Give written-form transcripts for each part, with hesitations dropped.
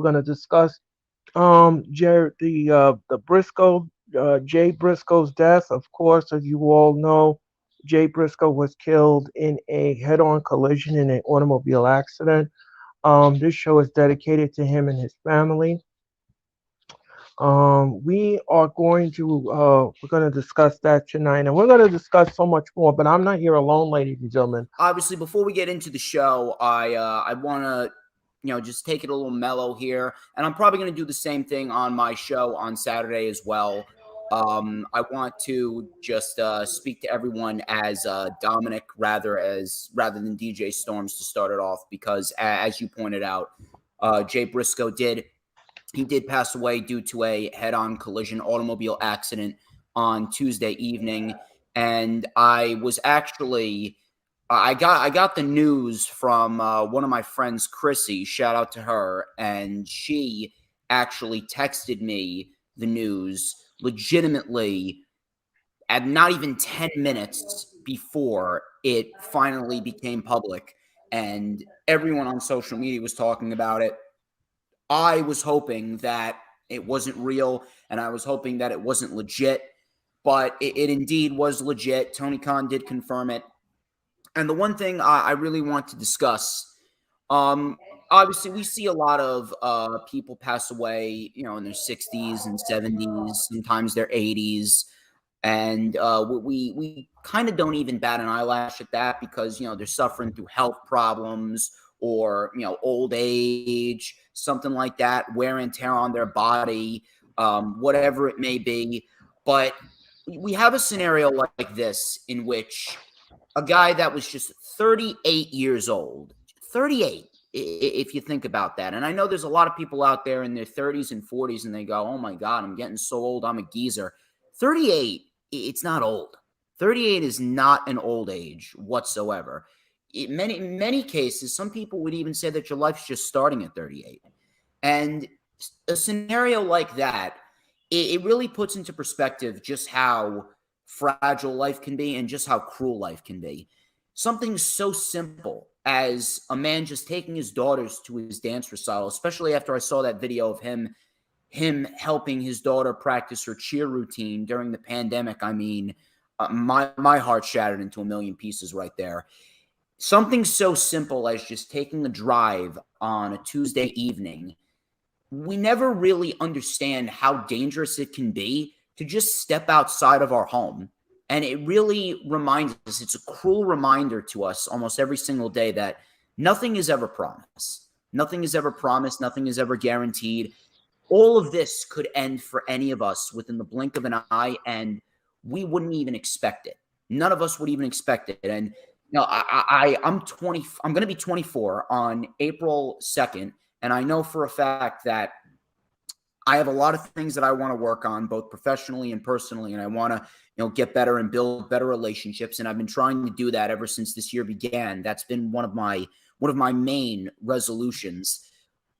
We're going to discuss the Briscoe Jay Briscoe's death. Of course, as you all know, Jay Briscoe was killed in a head-on collision in an automobile accident. This show is dedicated to him and his family. We're going to discuss that tonight, and we're going to discuss so much more. But I'm not here alone, ladies and gentlemen. Obviously, before we get into the show, I want to just take it a little mellow here, and I'm probably going to do the same thing on my show on Saturday as well. I want to just speak to everyone as Dominic rather than DJ Storms to start it off, because as you pointed out, Jay Briscoe did pass away due to a head-on collision automobile accident on Tuesday evening, and I got the news from one of my friends, Chrissy. Shout out to her. And she actually texted me the news legitimately at not even 10 minutes before it finally became public. And everyone on social media was talking about it. I was hoping that it wasn't real, and I was hoping that it wasn't legit. But it indeed was legit. Tony Khan did confirm it. And the one thing I really want to discuss, obviously, we see a lot of people pass away, in their 60s and 70s, sometimes their 80s. And we kind of don't even bat an eyelash at that because, they're suffering through health problems or, old age, something like that, wear and tear on their body, whatever it may be. But we have a scenario like this in which a guy that was just 38 years old, 38, if you think about that. And I know there's a lot of people out there in their 30s and 40s, and they go, oh my God, I'm getting so old, I'm a geezer. 38, it's not old. 38 is not an old age whatsoever. In many cases, some people would even say that your life's just starting at 38. And a scenario like that, it really puts into perspective just how fragile life can be and just how cruel life can be. Something so simple as a man just taking his daughters to his dance recital, especially after I saw that video of him helping his daughter practice her cheer routine during the pandemic. I mean, my heart shattered into a million pieces right there. Something so simple as just taking a drive on a Tuesday evening. We never really understand how dangerous it can be to just step outside of our home. And it really reminds us, it's a cruel reminder to us almost every single day that nothing is ever promised. Nothing is ever promised. Nothing is ever guaranteed. All of this could end for any of us within the blink of an eye, and we wouldn't even expect it. None of us would even expect it. And I'm 20. I'm going to be 24 on April 2nd, and I know for a fact that I have a lot of things that I want to work on, both professionally and personally, and I want to, get better and build better relationships. And I've been trying to do that ever since this year began. That's been one of my main resolutions.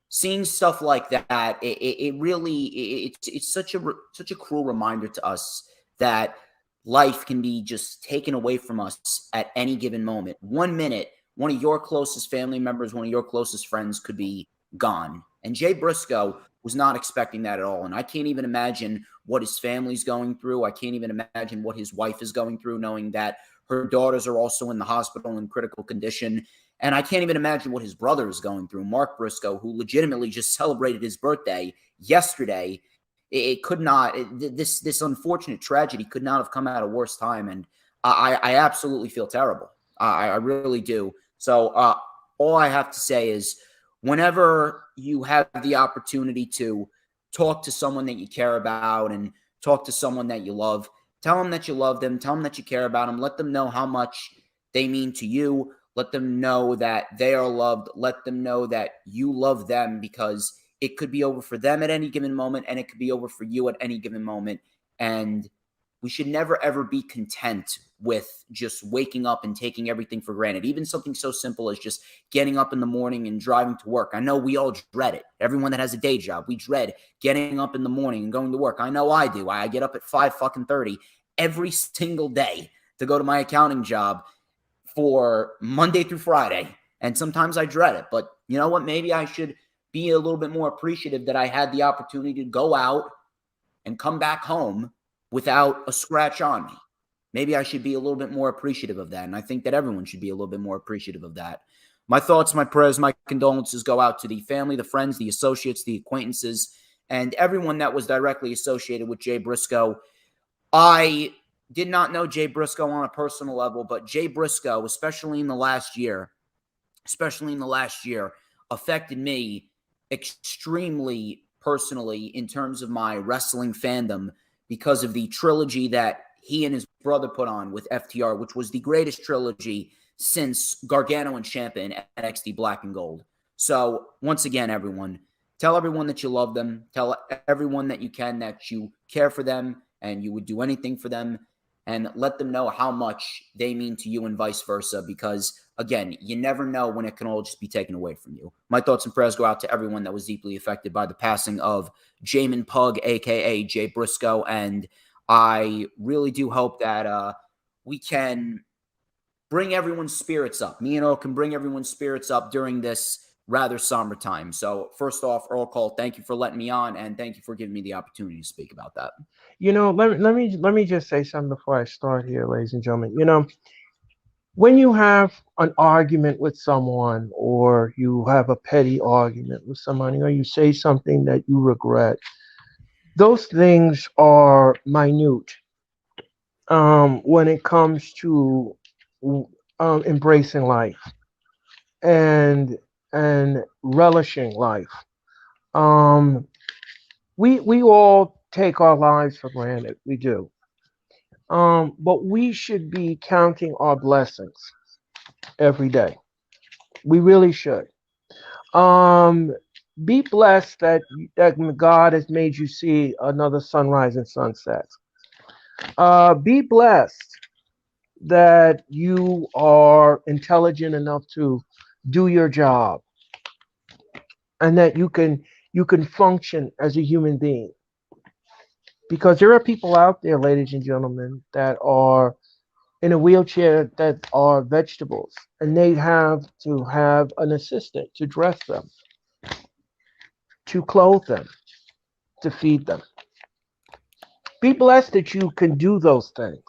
Seeing stuff like that, it really it's such a cruel reminder to us that life can be just taken away from us at any given moment. 1 minute, one of your closest family members, one of your closest friends could be gone. And Jay Briscoe was not expecting that at all. And I can't even imagine what his family's going through. I can't even imagine what his wife is going through, knowing that her daughters are also in the hospital in critical condition. And I can't even imagine what his brother is going through, Mark Briscoe, who legitimately just celebrated his birthday yesterday. It could not, this unfortunate tragedy could not have come at a worse time. And I absolutely feel terrible. I really do. So all I have to say is, whenever you have the opportunity to talk to someone that you care about and talk to someone that you love, tell them that you love them, tell them that you care about them, let them know how much they mean to you, let them know that they are loved, let them know that you love them, because it could be over for them at any given moment, and it could be over for you at any given moment. And we should never, ever be content with just waking up and taking everything for granted. Even something so simple as just getting up in the morning and driving to work. I know we all dread it. Everyone that has a day job, we dread getting up in the morning and going to work. I know I do. I get up at 5:30 every single day to go to my accounting job for Monday through Friday. And sometimes I dread it. But you know what? Maybe I should be a little bit more appreciative that I had the opportunity to go out and come back home without a scratch on me. Maybe I should be a little bit more appreciative of that. And I think that everyone should be a little bit more appreciative of that. My thoughts, my prayers, my condolences go out to the family, the friends, the associates, the acquaintances, and everyone that was directly associated with Jay Briscoe. I did not know Jay Briscoe on a personal level, but Jay Briscoe, especially in the last year, affected me extremely personally in terms of my wrestling fandom because of the trilogy that he and his brother put on with FTR, which was the greatest trilogy since Gargano and Ciampa in NXT Black and Gold. So once again, everyone, tell everyone that you love them. Tell everyone that you can that you care for them and you would do anything for them, and let them know how much they mean to you and vice versa, because again, you never know when it can all just be taken away from you. My thoughts and prayers go out to everyone that was deeply affected by the passing of Jamin Pug, aka Jay Briscoe, and I really do hope that we can bring everyone's spirits up. Me and Earl can bring everyone's spirits up during this rather somber time. So first off, Earl Cole, thank you for letting me on, and thank you for giving me the opportunity to speak about that. Let me just say something before I start here, ladies and gentlemen. When you have an argument with someone, or you have a petty argument with somebody, or you say something that you regret, those things are minute when it comes to embracing life and relishing life. Um, we all take our lives for granted. We do. But we should be counting our blessings every day. We really should. Um, be blessed that God has made you see another sunrise and sunset. Be blessed that you are intelligent enough to do your job, and that you can function as a human being. Because there are people out there, ladies and gentlemen, that are in a wheelchair, that are vegetables, and they have to have an assistant to dress them, to clothe them, to feed them. Be blessed that you can do those things.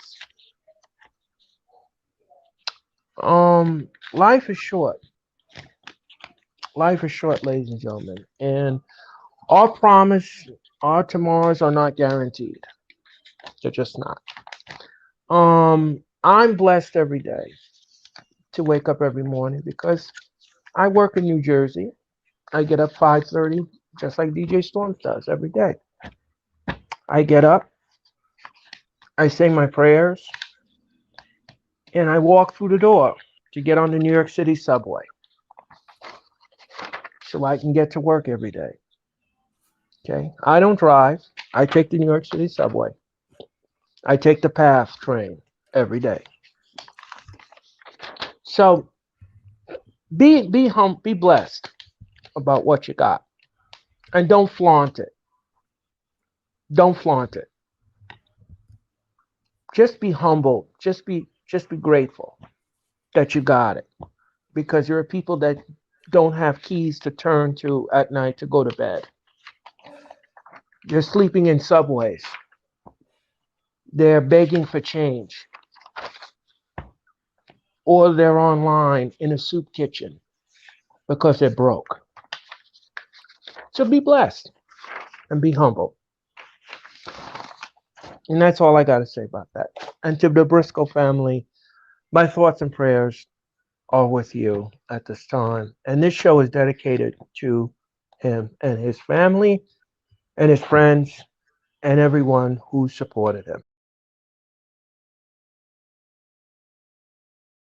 Life is short. Life is short, ladies and gentlemen, and our promise, our tomorrows are not guaranteed. They're just not. I'm blessed every day to wake up every morning because I work in New Jersey. I get up 5:30, just like DJ Storms does every day. I get up, I say my prayers, and I walk through the door to get on the New York City subway so I can get to work every day. Okay? I don't drive. I take the New York City subway. I take the PATH train every day. So be blessed about what you got, and don't flaunt it. Don't flaunt it. Just be humble. Just be grateful that you got it, because there are people that don't have keys to turn to at night to go to bed. They're sleeping in subways. They're begging for change, or they're online in a soup kitchen because they're broke. So be blessed and be humble. And that's all I got to say about that. And to the Briscoe family, my thoughts and prayers are with you at this time. And this show is dedicated to him and his family and his friends and everyone who supported him.